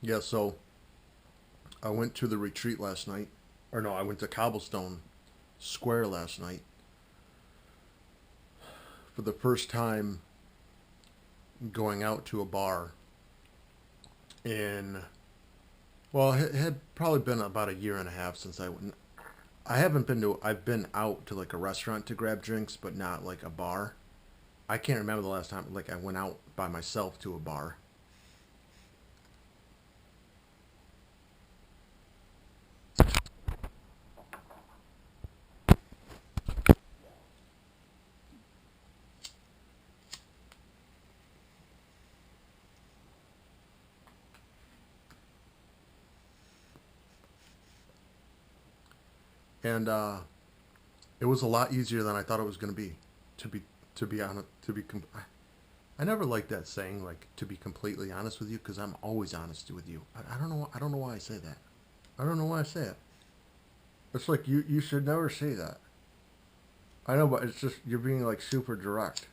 Yeah, so I went to the retreat last night. Or no, I went to Cobblestone Square last night for the first time going out to a bar in, well, it had probably been about a year and a half since I went. I haven't been to, I've been out to like a restaurant to grab drinks, but not like a bar. I can't remember the last time like I went out by myself to a bar. And it was a lot easier than I thought it was going to be. To be to be honest, I never liked that saying, like, to be completely honest with you, because I'm always honest with you. I don't know. I don't know why I say that. I don't know why I say it. It's like you should never say that. I know, but it's just you're being like super direct.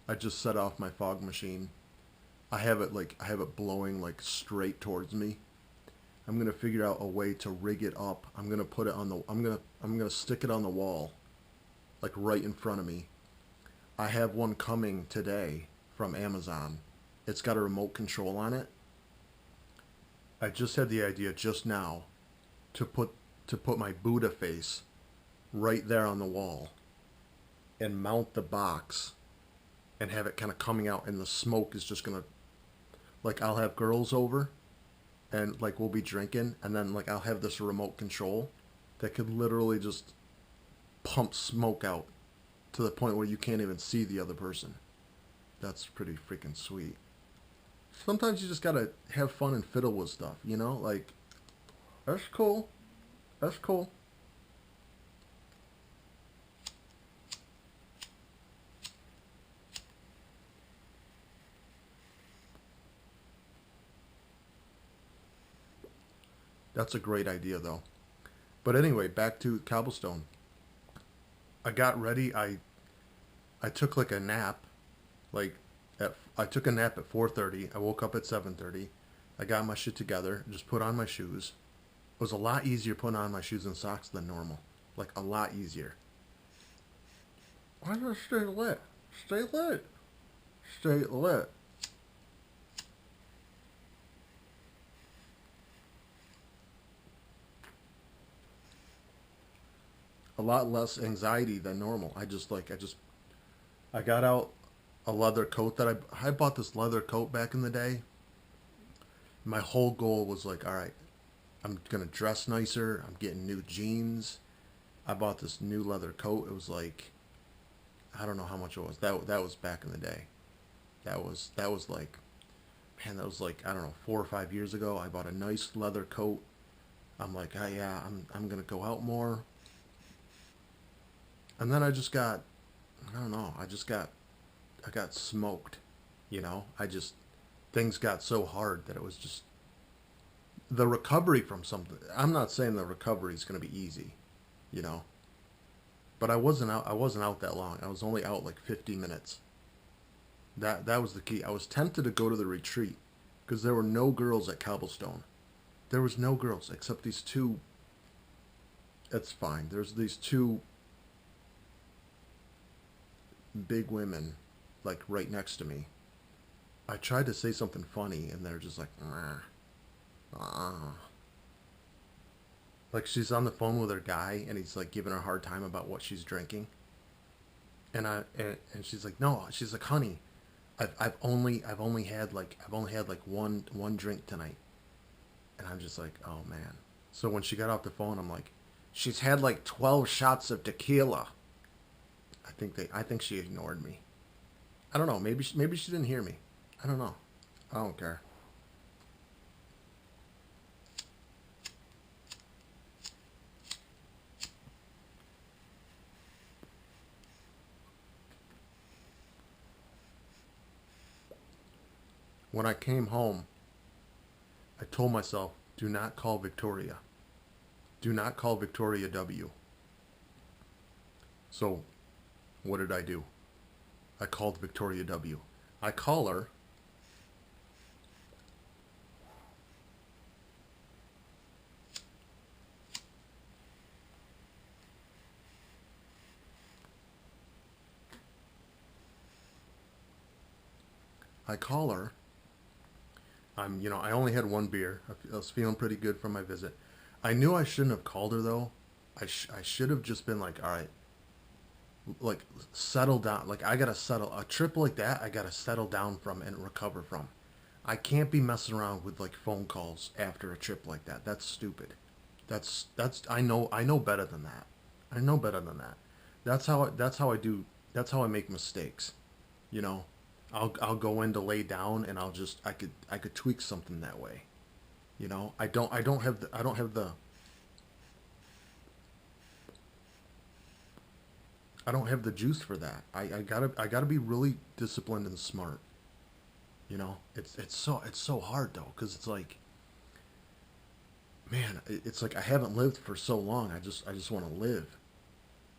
I just set off my fog machine. I have it blowing like straight towards me. I'm gonna figure out a way to rig it up. I'm gonna put it on the. I'm gonna stick it on the wall, like right in front of me. I have one coming today from Amazon. It's got a remote control on it. I just had the idea just now to put my Buddha face right there on the wall and mount the box and have it kind of coming out, and the smoke is just gonna, like, I'll have girls over and like we'll be drinking, and then like I'll have this remote control that could literally just pump smoke out to the point where you can't even see the other person. That's pretty freaking sweet. Sometimes you just gotta have fun and fiddle with stuff, you know? Like, that's cool. That's cool. That's a great idea, though. But anyway, back to Cobblestone. I got ready. I took like a nap. Like, I took a nap at 4:30. I woke up at 7:30. I got my shit together. Just put on my shoes. It was a lot easier putting on my shoes and socks than normal. Like, a lot easier. Why does it stay lit? Stay lit. Stay lit. A lot less anxiety than normal. I got out a leather coat that I bought this leather coat back in the day. My whole goal was like, all right, I'm gonna dress nicer. I'm getting new jeans. I bought this new leather coat. It was like, I don't know how much it was. That was back in the day. That was like, man, that was like, I don't know, 4 or 5 years ago. I bought a nice leather coat. I'm like, oh yeah, I'm gonna go out more. And then I don't know, I got smoked. You know, things got so hard that it was just the recovery from something. I'm not saying the recovery is going to be easy, you know, but I wasn't out that long. I was only out like 50 minutes. That was the key. I was tempted to go to the retreat because there were no girls at Cobblestone. There was no girls except these two. It's fine. There's these two big women, like right next to me. I tried to say something funny, and they're just like, ah. Like, she's on the phone with her guy, and he's like giving her a hard time about what she's drinking. And she's like, no. She's like, honey, I've only had like one drink tonight. And I'm just like, oh man. So when she got off the phone, I'm like, she's had like 12 shots of tequila. I think she ignored me. I don't know. Maybe she didn't hear me. I don't know. I don't care. When I came home, I told myself, do not call Victoria. Do not call Victoria W. So, what did I do? I called Victoria W. I call her. I call her. I only had one beer. I was feeling pretty good from my visit. I knew I shouldn't have called her though. I should have just been like, all right, like settle down. Like I gotta settle a trip like that. I gotta settle down from and recover from. I can't be messing around with like phone calls after a trip like that. That's stupid. That's I know better than that. I know better than that. That's how I do. That's how I make mistakes. You know, I'll go in to lay down and I could tweak something that way. You know, I don't have the juice for that. I gotta be really disciplined and smart. You know, it's so hard though, because it's like, man, it's like I haven't lived for so long. I just want to live,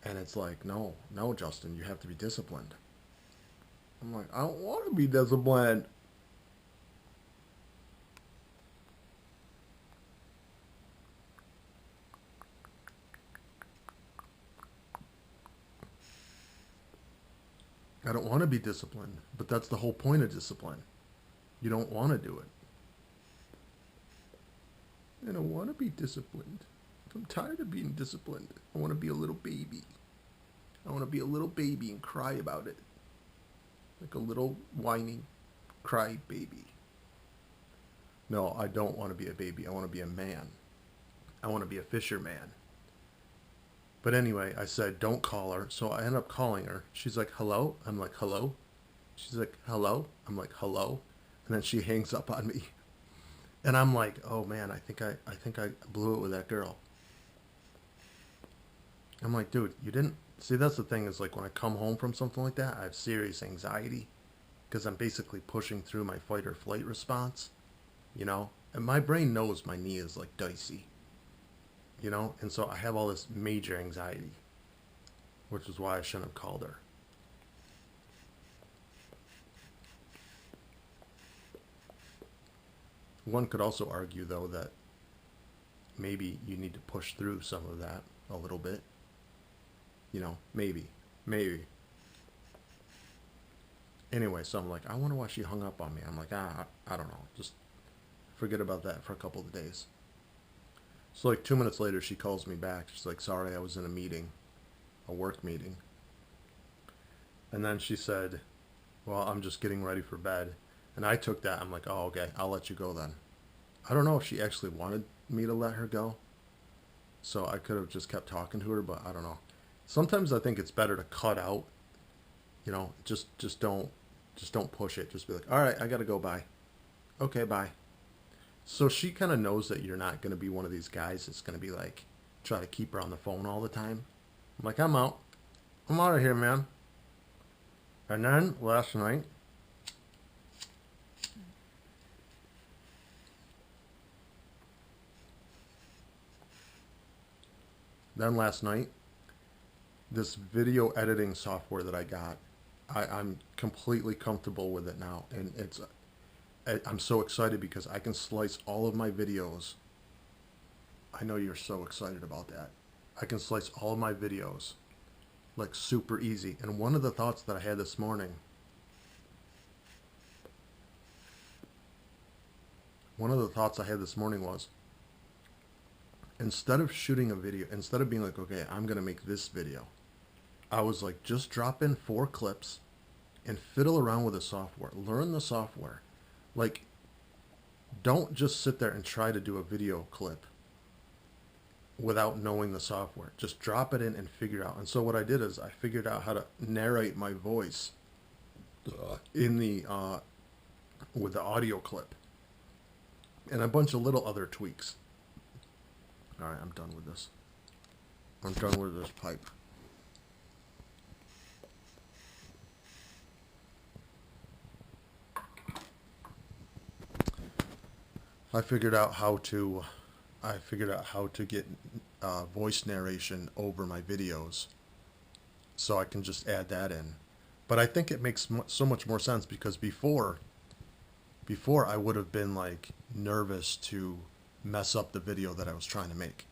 and it's like, no, no, Justin, you have to be disciplined. I'm like, I don't want to be disciplined. I don't want to be disciplined, but that's the whole point of discipline. You don't want to do it. I don't want to be disciplined. I'm tired of being disciplined. I want to be a little baby. I want to be a little baby and cry about it. Like a little whining, cry baby. No, I don't want to be a baby. I want to be a man. I want to be a fisherman. But anyway, I said, don't call her. So I end up calling her. She's like, hello? I'm like, hello? She's like, hello? I'm like, hello? And then she hangs up on me. And I'm like, oh man, I think I blew it with that girl. I'm like, dude, you didn't see. That's the thing is like when I come home from something like that, I have serious anxiety because I'm basically pushing through my fight or flight response, you know. And my brain knows my knee is like dicey, you know, and so I have all this major anxiety, which is why I shouldn't have called her. One could also argue though that maybe you need to push through some of that a little bit, you know, maybe. Anyway, so I'm like, I wonder why she hung up on me. I'm like, I don't know. Just forget about that for a couple of days. So like 2 minutes later, she calls me back. She's like, sorry, I was in a meeting, a work meeting. And then she said, well, I'm just getting ready for bed. And I took that. I'm like, oh, okay, I'll let you go then. I don't know if she actually wanted me to let her go. So I could have just kept talking to her, but I don't know. Sometimes I think it's better to cut out, you know, just don't push it. Just be like, all right, I gotta go. Bye. Okay, bye. So she kind of knows that you're not gonna be one of these guys that's gonna be like try to keep her on the phone all the time. I'm like, I'm out. I'm out of here, man. And then last night, this video editing software that I got, I'm completely comfortable with it now, and I'm so excited because I can slice all of my videos. I know you're so excited about that. I can slice all of my videos like super easy. And one of the thoughts that I had this morning, was instead of shooting a video, instead of being like, okay, I'm going to make this video, I was like, just drop in 4 clips and fiddle around with the software. Learn the software. Like, don't just sit there and try to do a video clip without knowing the software. Just drop it in and figure out. And so what I did is I figured out how to narrate my voice in the with the audio clip and a bunch of little other tweaks. All right, I'm done with this. I'm done with this pipe. I figured out how to get voice narration over my videos, so I can just add that in. But I think it makes so much more sense because before I would have been like nervous to mess up the video that I was trying to make.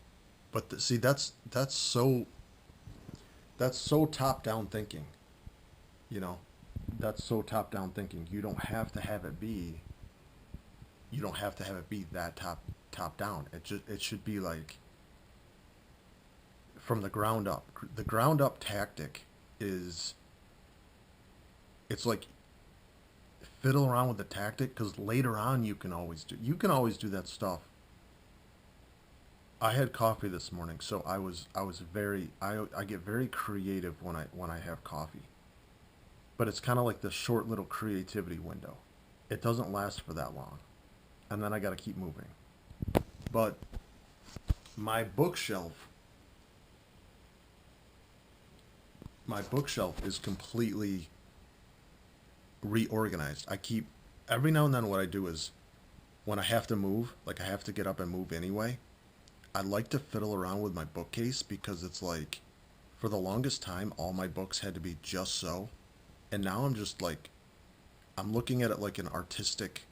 But see, that's so top down thinking, you know. That's so top down thinking. You don't have to have it be that top down. It should be like from the ground up. The ground up tactic is it's like fiddle around with the tactic because later on you can always do that stuff. I had coffee this morning, so I was very I get very creative when I have coffee. But it's kind of like this short little creativity window. It doesn't last for that long, and then I got to keep moving. But my bookshelf, my bookshelf is completely reorganized. I keep every now and then what I do is when I have to move, like I have to get up and move anyway, I like to fiddle around with my bookcase because it's like for the longest time all my books had to be just so. And now I'm just like I'm looking at it like an artistic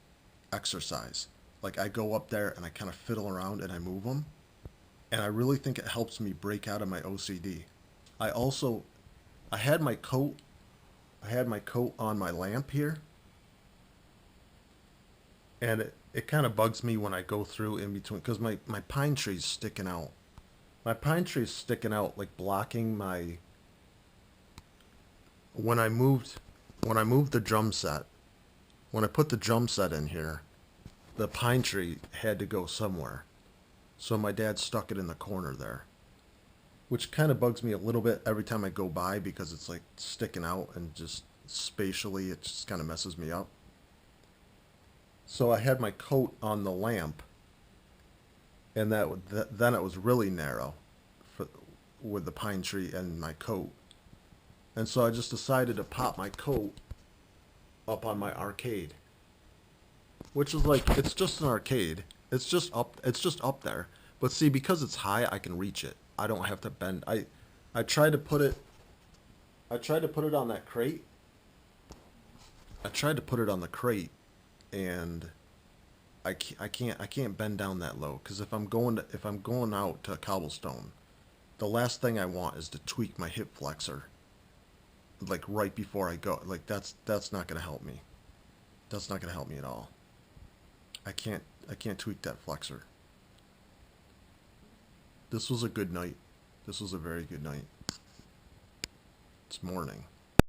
exercise. Like I go up there and I kind of fiddle around and I move them. And I really think it helps me break out of my OCD. I also I had my coat I had my coat on my lamp here, and it kind of bugs me when I go through in between because my pine tree's sticking out. My pine tree's sticking out, like blocking my. When I moved, when I moved the drum set, when I put the drum set in here, the pine tree had to go somewhere. So my dad stuck it in the corner there, which kind of bugs me a little bit every time I go by because it's like sticking out and just spatially it just kind of messes me up. So I had my coat on the lamp, and then it was really narrow for, with the pine tree and my coat. And so I just decided to pop my coat up on my arcade, which is like it's just an arcade. It's just up there. But see, because it's high, I can reach it. I don't have to bend. I tried to put it I tried to put it on that crate. I tried to put it on the crate, and I can't bend down that low because if I'm going out to cobblestone, the last thing I want is to tweak my hip flexor like right before I go. Like that's not gonna help me. That's not gonna help me at all. I can't tweak that flexor. This was a good night. This was a very good night. It's morning.